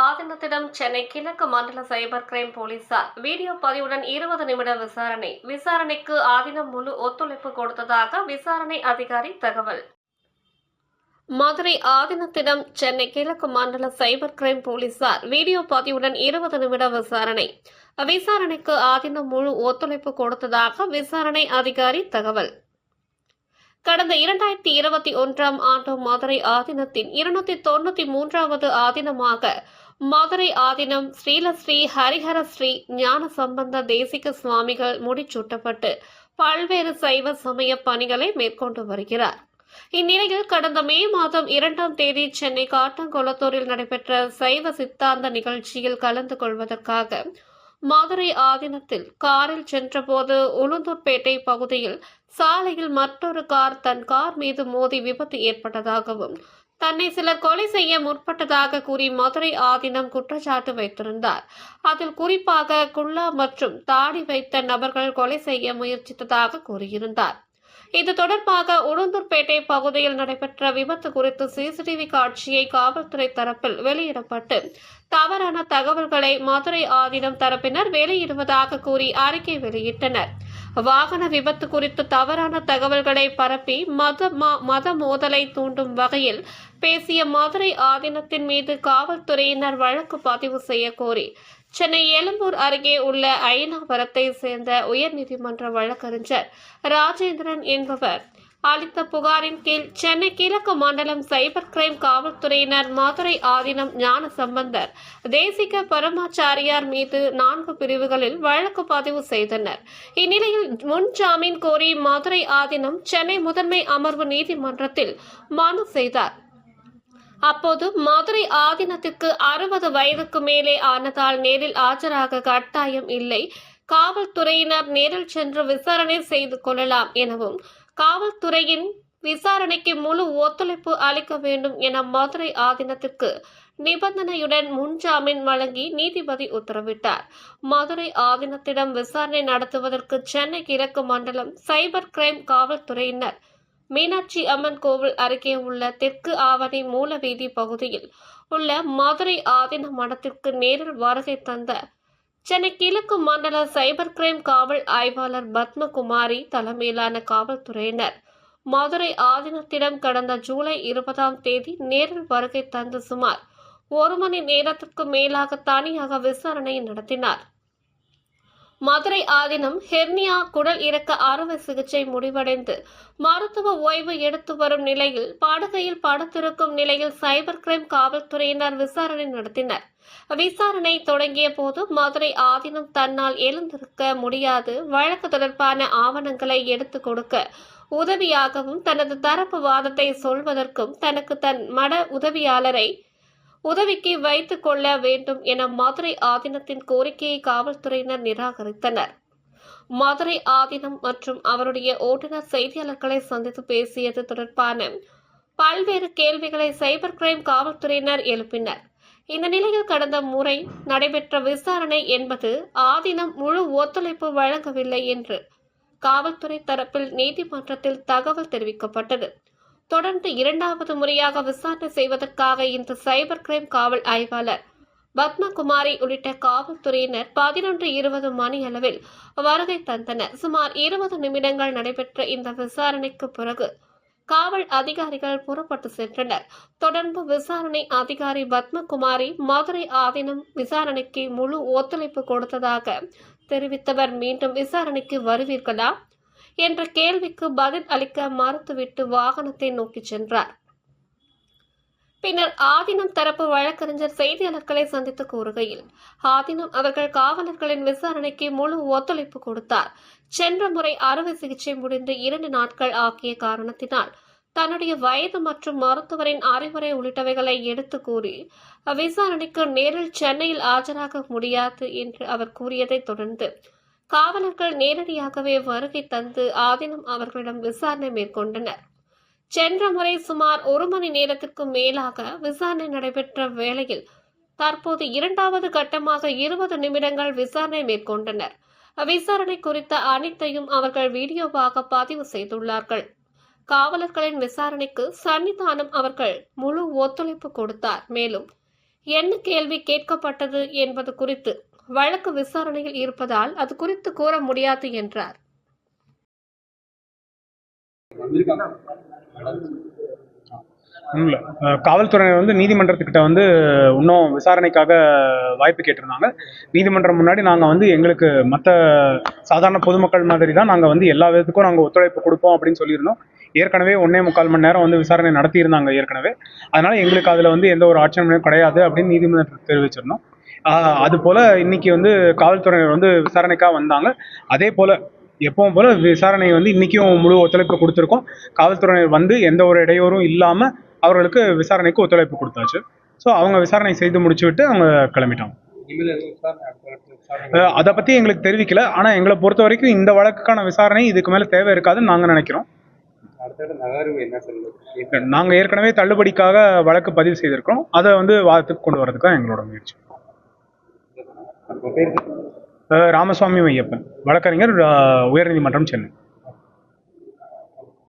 ஆதீனத்திடம் சென்னை கிழக்கு மண்டல cyber crime போலீசார் வீடியோ பதிவுடன் 20 நிமிட விசாரணைக்கு ஆதீனம் முழு ஒத்துழைப்பு கொடுத்ததாக விசாரணை அதிகாரி தகவல். மதுரை ஆதீனத்திடம் சென்னை கிழக்கு மண்டல சைபர் கிரைம் போலீசார் வீடியோ பதிவுடன் 20 நிமிட விசாரணைக்கு ஆதீனம் முழு ஒத்துழைப்பு கொடுத்ததாக விசாரணை அதிகாரி தகவல். கடந்த 2021ஆம் ஆண்டு மதுரை ஆதீனத்தின் 293வது ஆதீனமாக மதுரை ஆதீனம் ஸ்ரீலஸ்ரீ ஹரிஹர ஸ்ரீ ஞான சம்பந்த தேசிக சுவாமிகள் முடிசூட்டப்பட்டு பல்வேறு சைவ சமய பணிகளை மேற்கொண்டு வருகிறார். இந்நிலையில் கடந்த மே மாதம் 2ஆம் தேதி சென்னை காட்டங்குளத்தூரில் நடைபெற்ற சைவ சித்தாந்த நிகழ்ச்சியில் கலந்து கொள்வதற்காக மதுரை ஆதீனத்தில் காரில் சென்றபோது உளுந்தூர்பேட்டை பகுதியில் சாலையில் மற்றொரு கார் தன் கார் மீது மோதி விபத்து ஏற்பட்டதாகவும் தன்னை சிலர் கொலை செய்ய முற்பட்டதாக கூறி மதுரை ஆதீனம் குற்றச்சாட்டு வைத்திருந்தார். அதில் குறிப்பாக குல்லா மற்றும் தாடி வைத்த நபர்கள் கொலை செய்ய முயற்சித்ததாக கூறியிருந்தார். இது தொடர்பாக உளுந்தூர்பேட்டை பகுதியில் நடைபெற்ற விபத்து குறித்து சிசிடிவி காட்சியை காவல்துறை தரப்பில் வெளியிடப்பட்டு தவறான தகவல்களை மதுரை ஆதீனம் தரப்பினர் வெளியிடுவதாக கூறி அறிக்கை வெளியிட்டனர். வாகன விபத்து குறித்து தவறான தகவல்களை பரப்பி மத மோதலை தூண்டும் வகையில் பேசிய மதுரை ஆதீனத்தின் மீது காவல்துறையினர் வழக்கு பதிவு செய்ய கோரி சென்னை எழும்பூர் அருகே உள்ள அயனாவரத்தை சேர்ந்த உயர்நீதிமன்ற வழக்கறிஞர் ராஜேந்திரன் என்பவர் அளித்த புகாரின் கீழ் சென்னை கிழக்கு மண்டலம் சைபர் கிரைம் காவல்துறையினர் மதுரை ஆதீனம் ஞான சம்பந்தர் தேசிக பரமாச்சாரியார் மீது 4 பிரிவுகளில் வழக்கு பதிவு செய்தனர். இந்நிலையில் முன் ஜாமீன் கோரி மதுரை ஆதீனம் சென்னை முதன்மை அமர்வு நீதிமன்றத்தில் மனு செய்தார். அப்போது மதுரை ஆதீனத்திற்கு 60 வயதுக்கு மேலே ஆனதால் நேரில் ஆஜராக கட்டாயம் இல்லை, காவல்துறையினர் நேரில் சென்று விசாரணை செய்து கொள்ளலாம் எனவும் காவல்துறையின் விசாரணைக்கு முழு ஒத்துழைப்பு அளிக்க வேண்டும் என மதுரை ஆதீனத்திற்கு நிபந்தனையுடன் முன்ஜாமீன் வழங்கி நீதிபதி உத்தரவிட்டார். மதுரை ஆதீனத்திடம் விசாரணை நடத்துவதற்கு சென்னை கிழக்கு மண்டலம் சைபர் கிரைம் காவல்துறையினர் மீனாட்சி அம்மன் கோவில் அருகே உள்ள தெற்கு ஆவணி மூலவீதி பகுதியில் உள்ள மதுரை ஆதீன மடத்திற்கு நேரில் வருகை தந்த சென்னை கிழக்கு மண்டல சைபர் கிரைம் காவல் ஆய்வாளர் பத்மகுமாரி தலைமையிலான காவல்துறையினர் மதுரை ஆதீனத்திடம் கடந்த ஜூலை 20ஆம் தேதி நேரில் வருகை தந்து சுமார் 1 மணி நேரத்திற்கு மேலாக தனியாக விசாரணை நடத்தினார். மதுரை ஆதீனம் ஹெர்னியா குடல் இறக்க அறுவை சிகிச்சை முடிவடைந்து மருத்துவ ஓய்வு எடுத்து வரும் நிலையில் படுக்கையில் படுத்திருக்கும் நிலையில் சைபர் கிரைம் காவல்துறையினர் விசாரணை நடத்தினர். விசாரணை தொடங்கிய போது மதுரை ஆதீனம் தன்னால் எழுந்திருக்க முடியாது, வழக்கு தொடர்பான ஆவணங்களை எடுத்துக் கொடுக்க உதவியாகவும் தனது தரப்பு வாதத்தை சொல்வதற்கும் தனக்கு தன் மட உதவியாளரை உதவிக்கு வைத்துக் கொள்ள வேண்டும் என மதுரை ஆதீனத்தின் கோரிக்கையை காவல்துறையினர் நிராகரித்தனர். மதுரை ஆதீனம் மற்றும் அவருடைய ஓட்டுநர் செய்தியாளர்களை சந்தித்து பேசியது தொடர்பான பல்வேறு கேள்விகளை சைபர் கிரைம் காவல்துறையினர் எழுப்பினர். இந்த நிலையில் கடந்த முறை நடைபெற்ற விசாரணை என்பது ஆதீனம் முழு ஒத்துழைப்பு வழங்கவில்லை என்று காவல்துறை தரப்பில் நீதிமன்றத்தில் தகவல் தெரிவிக்கப்பட்டது. தொடர்ந்து 2வது முறையாக விசாரணை செய்வதற்காக இந்த சைபர் கிரைம் காவல் ஆய்வாளர் பத்மகுமாரி உள்ளிட்ட காவல்துறையினர் 11:20 மணி அளவில் வருகை தந்தனர். சுமார் 20 நிமிடங்கள் நடைபெற்ற இந்த விசாரணைக்கு பிறகு காவல் அதிகாரிகள் புறப்பட்டு சென்றனர். தொடர்ந்து விசாரணை அதிகாரி பத்மகுமாரி மதுரை ஆதீனம் விசாரணைக்கு முழு ஒத்துழைப்பு கொடுத்ததாக தெரிவித்தவர் மீண்டும் விசாரணைக்கு வருவீர்களா என்ற கேள்விக்கு பதில் அளிக்க மறுத்துவிட்டு வாகனத்தை நோக்கி சென்றார். பின்னர் ஆதீனம் தரப்பு வழக்கறிஞர் செய்தியாளர்களை சந்தித்து கூறுகையில் ஆதீனம் அவர்கள் காவலர்களின் விசாரணைக்கு முழு ஒத்துழைப்பு கொடுத்தார். சென்ற முறை அறுவை சிகிச்சை முடிந்து 2 நாட்கள் ஆகிய காரணத்தினால் தன்னுடைய வயது மற்றும் மருத்துவரின் அறிவுரை உள்ளிட்டவைகளை எடுத்து கூறி விசாரணைக்கு நேரில் சென்னையில் ஆஜராக முடியாது என்று அவர் கூறியதை தொடர்ந்து காவலர்கள் நேரடியாகவே வருகை தந்து ஆதீனம் அவர்களிடம் விசாரணை மேற்கொண்டனர். சென்ற முறை சுமார் 1 மணி நேரத்திற்கு மேலாக விசாரணை நடைபெற்ற வேளையில் தற்போது 2வது கட்டமாக 20 நிமிடங்கள் விசாரணை மேற்கொண்டனர். விசாரணை குறித்த அனைத்தையும் அவர்கள் வீடியோவாக பதிவு செய்துள்ளார்கள். காவலர்களின் விசாரணைக்கு சன்னிதானம் அவர்கள் முழு ஒத்துழைப்பு கொடுத்தார். மேலும் என்ன கேள்வி கேட்கப்பட்டது என்பது குறித்து வழக்கு விசாரணையில் இருப்பதால் அது குறித்து கூற முடியாது என்றார். காவல்துறையினர் வந்து நீதிமன்றத்துக்கிட்ட வந்து இன்னும் விசாரணைக்காக வாய்ப்பு கேட்டிருந்தாங்க. நீதிமன்றம் முன்னாடி நாங்கள் வந்து எங்களுக்கு மற்ற சாதாரண பொதுமக்கள் மாதிரி தான் நாங்கள் வந்து எல்லா விதத்துக்கும் நாங்கள் ஒத்துழைப்பு கொடுப்போம் அப்படின்னு சொல்லியிருந்தோம். ஏற்கனவே 1.25 மணி நேரம் வந்து விசாரணை நடத்தியிருந்தாங்க ஏற்கனவே. அதனால் எங்களுக்கு அதில் வந்து எந்த ஒரு ஆட்சேபனையும் கிடையாது அப்படின்னு நீதிமன்றத்துக்கு தெரிவிச்சிருந்தோம். அதுபோல் இன்னைக்கு வந்து காவல்துறையினர் வந்து விசாரணைக்காக வந்தாங்க. அதே போல் எப்பவும் போல் விசாரணை வந்து இன்றைக்கும் முழு ஒத்துழைப்பு கொடுத்துருக்கோம். காவல்துறையினர் வந்து எந்த ஒரு இடையூறும் இல்லாமல் அவர்களுக்கு விசாரணைக்கு ஒத்துழைப்பு கொடுத்தாச்சு. ஸோ அவங்க விசாரணை செய்து முடிச்சு விட்டு அவங்க கிளம்பிட்டாங்க. அதை பற்றி எங்களுக்கு தெரிவிக்கல. ஆனால் எங்களை பொறுத்த வரைக்கும் இந்த வழக்குக்கான விசாரணை இதுக்கு மேலே தேவை இருக்காதுன்னு நாங்கள் நினைக்கிறோம். நாங்கள் ஏற்கனவே தள்ளுபடிக்காக வழக்கு பதிவு செய்திருக்கிறோம். அதை வந்து வாதத்துக்கு கொண்டு வரதுக்காக எங்களோட முயற்சி. ராமசுவாமி ஐயப்பன், வழக்கறிஞர், உயர்நீதிமன்றம், சென்னை.